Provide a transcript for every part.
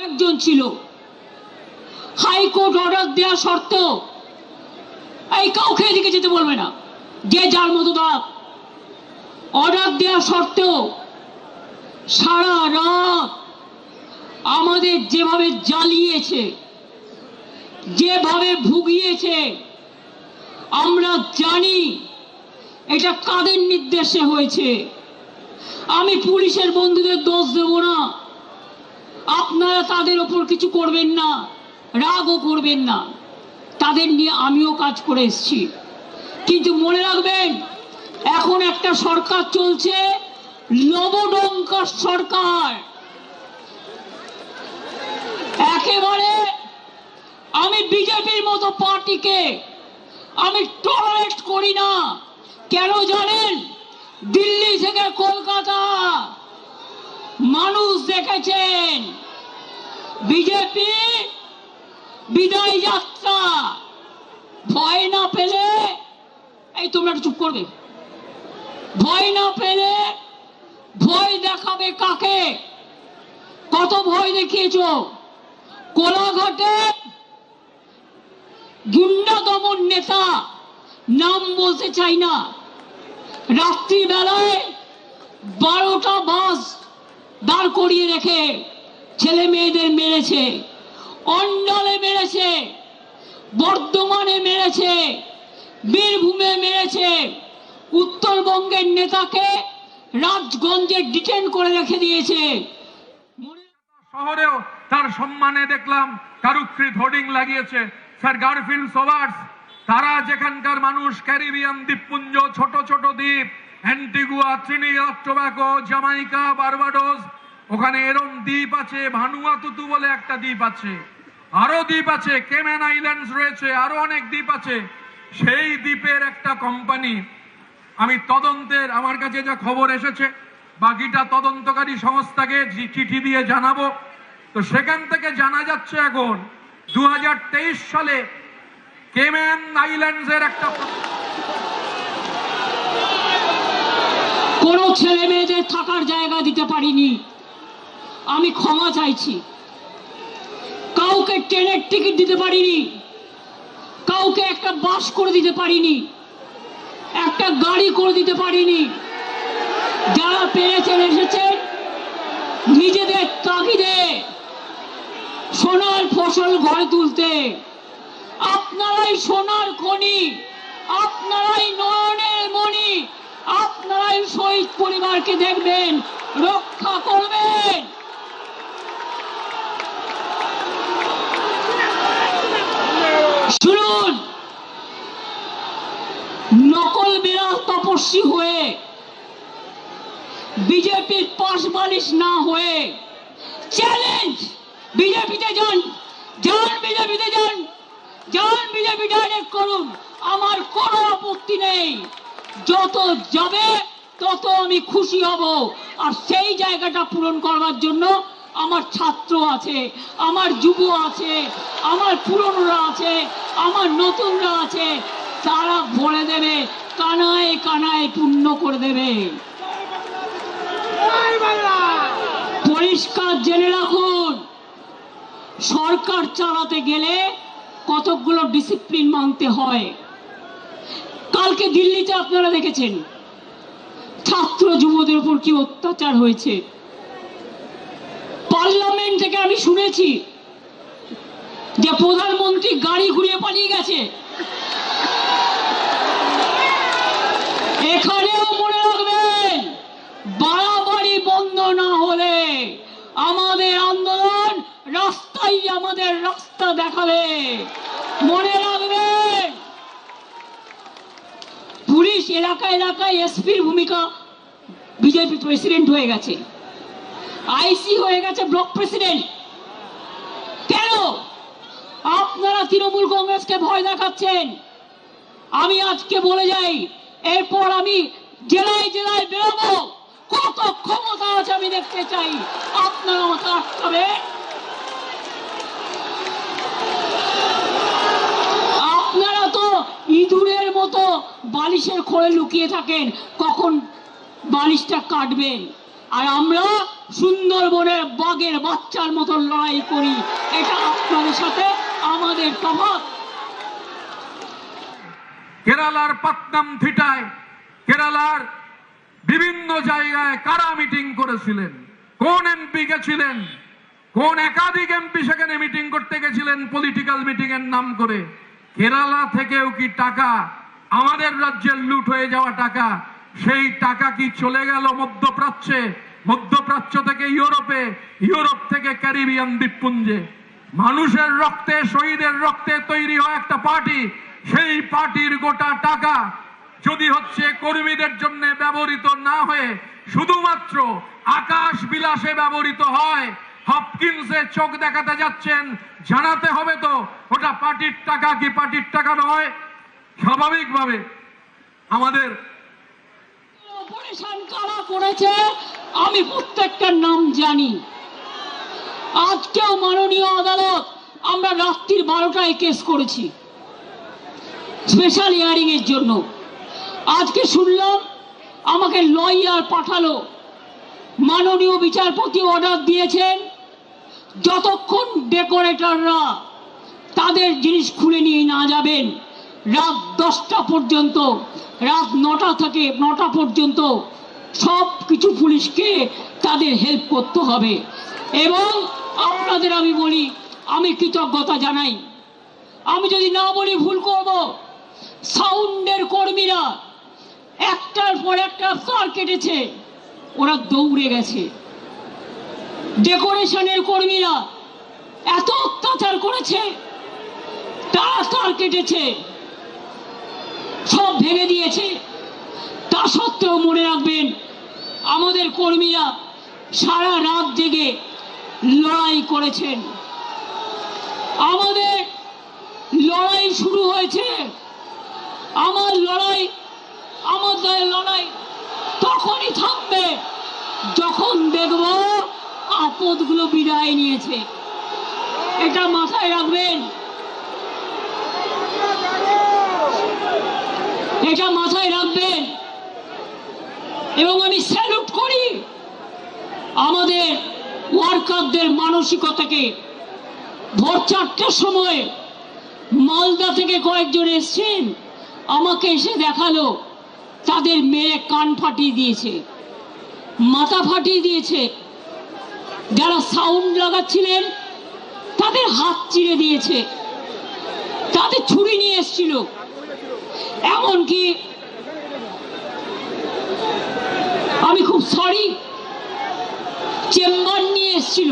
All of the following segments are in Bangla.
একজন ছিল। হাইকোর্ট অর্ডার দেওয়া সত্ত্বেও এই কাউকে এদিকে যেতে বলবে না, যে যার মতো দাঁড়াক। অর্ডার দেওয়া সত্ত্বেও সারা রাত আমাদের যেভাবে জ্বালিয়েছে, যেভাবে ভুগিয়েছে, আমরা জানি এটা কাদের নির্দেশে হয়েছে। আমি পুলিশের বন্ধুদের দোষ দেব না, আপনারা তাদের ওপর কিছু করবেন না, রাগও করবেন না, তাদের নিয়ে আমিও কাজ করে এসেছি। কিন্তু মনে রাখবেন, এখন একটা সরকার চলছে, লবডঙ্কা সরকার। একেবারে আমি বিজেপির মতো পার্টিকে আমি টলারেট করি না। কেন জানেন? দিল্লি থেকে কলকাতা মানুষ দেখেছেন বিজেপি বিদায় যাত্রা। ভয় না পেলে, এই তোমরা একটু চুপ করবে, ভয় না পেলে ভয় দেখাবে কাকে? কত ভয় দেখিয়েছো? কোলাঘাটে গুন্ডা দমন নেতা, নাম বলতে চাই না, রাত্রিবেলায় 12টা বাস দাঁড় করিয়ে রেখে ছেলে মেয়েদের মেরেছে, অন্ডালে মেরেছে, বর্ধমানে মেরেছে, বীরভূমে মেরেছে। উত্তরবঙ্গের নেতাকে রাজগঞ্জে ডিটেন করে রেখে দিয়েছে। শহরেও তার সম্মানে দেখলাম কারুকৃত হোর্ডিং লাগিয়েছে, স্যার গারফিল্ড সোভার্স। তারা যেখানকার মানুষ, ক্যারিবিয়ান দ্বীপপুঞ্জ, ছোট ছোট দ্বীপ, Antigua, Trinidad Tobago, Jamaica, Barbados, ওখানে এরম দ্বীপ আছে, ভানুয়াতুতু বলে একটা দ্বীপ আছে, আরো দ্বীপ আছে, কেমেন আইল্যান্ডস রয়েছে, আরো অনেক দ্বীপ আছে। সেই দ্বীপের একটা কোম্পানি, আমি তদন্তের, আমার কাছে যা খবর এসেছে, বাকিটা তদন্তকারী সংস্থাকে চিঠি দিয়ে জানাবো। তো সেখান থেকে জানা যাচ্ছে এখন 2023 সালে কেমেন আইল্যান্ডসের একটা কোনো ছেলে মেয়েদের থাকার জায়গা দিতে পারিনি, আমি ক্ষমা চাইছি। কাউকে ট্রেনের টিকিট দিতে পারিনি, কাউকে একটা বাস করে দিতে পারিনি, একটা গাড়ি করে দিতে পারিনি। যারা পেরেছেন এসেছেন নিজেদের তাগিদে সোনার ফসল ঘরে তুলতে। আপনারাই সোনার খনি, আপনারাই নয়নের মণি, আপনারাই শহীদ পরিবারকে দেখবেন, রক্ষা করবেন। শুনুন, নকল বিরাট তপস্বী হয়ে, বিজেপির পাশ বালিশ না হয়ে, চ্যালেঞ্জ, বিজেপিতে যান, যান বিজেপিতে যান, যান বিজেপি ডাইরেক্ট করুন, আমার কোনো আপত্তি নেই। যত যাবে তত আমি খুশি হব। আর সেই জায়গাটা পূরণ করবার জন্য আমার ছাত্র আছে, আমার যুব আছে, আমার পুরনোরা আছে, আমার নতুনরা আছে, তারা ভরে দেবে, কানায় কানায় পূর্ণ করে দেবে। পরিষ্কার জেনে রাখুন, সরকার চালাতে গেলে কতগুলো ডিসিপ্লিন মানতে হয়। কালকে দিল্লিতে আপনারা দেখেছেন ছাত্র যুবদের উপর কি অত্যাচার হয়েছে। পার্লামেন্ট থেকে আমি শুনেছি যে প্রধানমন্ত্রী গাড়ি ঘুরিয়ে পালিয়ে গেছে। এখানেও মনে রাখবেন, বাড়াবাড়ি বন্ধ না হলে আমাদের আন্দোলন রাস্তাই আমাদের রাস্তা দেখাবে। মনে রাখবেন, পুলিশ এলাকা এলাকায় এসপির ভূমিকা, বিজেপি প্রেসিডেন্ট হয়ে গেছে, আইসি হয়ে গেছে ব্লক প্রেসিডেন্ট। কেন আপনারা তৃণমূল কংগ্রেসকে ভয় দেখাচ্ছেন? আমি আজকে বলে যাই, এরপর আমি জেলায় জেলায় বেরোবো, কত ক্ষমতা আছে আমি দেখতে চাই। আপনারা আমাকে আটকাবে? আপনারা তো ইঁদুরের মতো বালিশের খোলে লুকিয়ে থাকেন, কখন বালিশটা কাটবেন। আর আমরা সুন্দরবনের বাঘের বাচ্চার মতো লড়াই করি। এটা আপনাদের সাথে আমাদের তফাৎ। কেরালার পাত্তানমথিটায়, কেরালার বিভিন্ন জায়গায় কারা মিটিং করেছিলেন? কোন এমপি গেছিলেন? কোন একাধিক এমপি সেখানে মিটিং করতে গেছিলেন পলিটিক্যাল মিটিং এর নাম করে? কেরালা থেকেও কি টাকা, আমাদের রাজ্যের লুট হয়ে যাওয়া টাকা, সেই টাকা কি চলে গেল মধ্যপ্রাচ্যে? মধ্যপ্রাচ্য থেকে ইউরোপে, ইউরোপ থেকে ক্যারিবিয়ান দ্বীপপুঞ্জে। মানুষের রক্তে, শহীদের রক্তে তৈরি হয় একটা পার্টি, সেই পার্টির গোটা টাকা যদি হচ্ছে কর্মীদের জন্য ব্যবহৃত না হয়ে শুধুমাত্র আকাশ বিলাসে ব্যবহৃত হয়, হপকিন্সে চোখ দেখাতে যাচ্ছেন, জানাতে হবে তো ওটা পার্টির টাকা কি পার্টির টাকা নয়। স্বাভাবিকভাবে আমাদের অপারেশন কারা করেছে আমি প্রত্যেকটার নাম জানি। আজকেও মাননীয় আদালত, আমরা রাত্রির 12টায় কেস করেছি স্পেশাল হিয়ারিং এর জন্য। আজকে শুনলাম আমাকে লয়ার পাঠালো, মাননীয় বিচারপতি অর্ডার দিয়েছেন যতক্ষণ ডেকোরেটররা তাদের জিনিস খুলে নিয়ে না যাবেন রাত 10টা পর্যন্ত, রাত 9টা থেকে 9টা পর্যন্ত সব কিছু পুলিশকে তাদের হেল্প করতে হবে। এবং আপনাদের আমি বলি, আমি কৃতজ্ঞতা জানাই, আমি যদি না বলি ভুল করব। সাউন্ডের কর্মীরা একটার পর একটা তার কেটেছে, ওরা দৌড়ে গেছে। ডেকোরেশনের কর্মীরা এত অত্যাচার করেছে, তারা তার কেটেছে, সব ভেঙে দিয়েছে। তা সত্ত্বেও মনে রাখবেন, আমাদের কর্মীরা সারা রাত জেগে লড়াই করেছেন। আমাদের লড়াই শুরু হয়েছে, আমার লড়াই, আমাদের লড়াই তখনই থামবে যখন দেখব আপদগুলো বিদায় নিয়েছে। এটা মাথায় রাখবেন, এটা মাথায় রাখবেন। এবং আমি স্যালুট করি আমাদের ওয়ার্কারদের মানসিকতাকে। ভোর 4টার সময় মালদা থেকে কয়েকজন এসছেন, আমাকে এসে দেখালো তাদের মেয়ে কান ফাটিয়ে দিয়েছে, মাথা ফাটিয়ে দিয়েছে। যারা সাউন্ড লাগাচ্ছিলেন তাদের হাত চিরে দিয়েছে, তাদের ছুরি নিয়ে এসছিল। এমনকি আমি খুব সরি, চেম্বার নিয়ে এসছিল।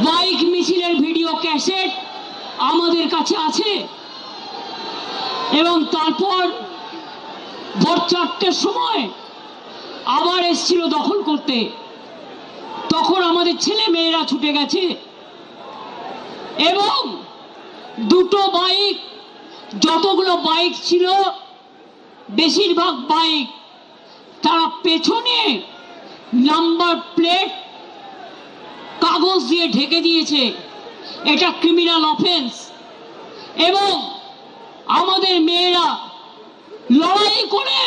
বাইক মিছিলের ভিডিও ক্যাসেট আমাদের কাছে আছে। এবং তারপর ভোর 4টের সময় আবার এসছিল দখল করতে, তখন আমাদের ছেলে মেয়েরা ছুটে গেছে। এবং দুটো বাইক, যতগুলো বাইক ছিল বেশিরভাগ বাইক তারা পেছনে নাম্বার প্লেট কাগজ দিয়ে ঢেকে দিয়েছে। এটা ক্রিমিনাল অফেন্স। এবং আমাদের মেয়েরা লড়াই করে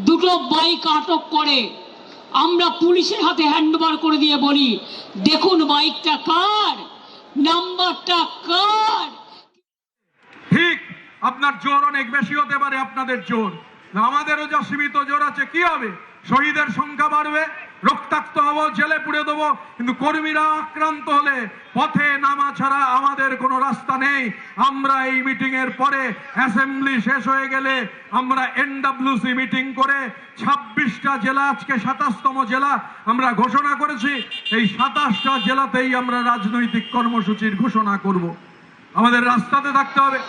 দুটো বাইক আটক করে আমরা পুলিশের হাতে হ্যান্ডওভার করে দিয়ে বলি, দেখুন বাইকটা কার, নাম্বারটা কার। ঠিক আপনার জোর অনেক বেশি হতে পারে, আপনাদের জোর, আমাদেরও যা সীমিত জোর আছে। কি হবে? শহীদের সংখ্যা বাড়বে, রক্তাক্ত হবো, জেলে পুড়ে দেবো, কিন্তু কর্মীরা আক্রান্ত হলে পথে নামা ছাড়া আমাদের কোনো রাস্তা নেই। আমরা এই মিটিং এর পরে অ্যাসেম্বলি শেষ হয়ে গেলে আমরা এনডব্লিউসি মিটিং করে 26টা জেলা, আজকে 27তম জেলা আমরা ঘোষণা করেছি, এই 27টা জেলাতেই আমরা রাজনৈতিক কর্মসূচির ঘোষণা করব। আমাদের রাস্তাতে থাকতে হবে।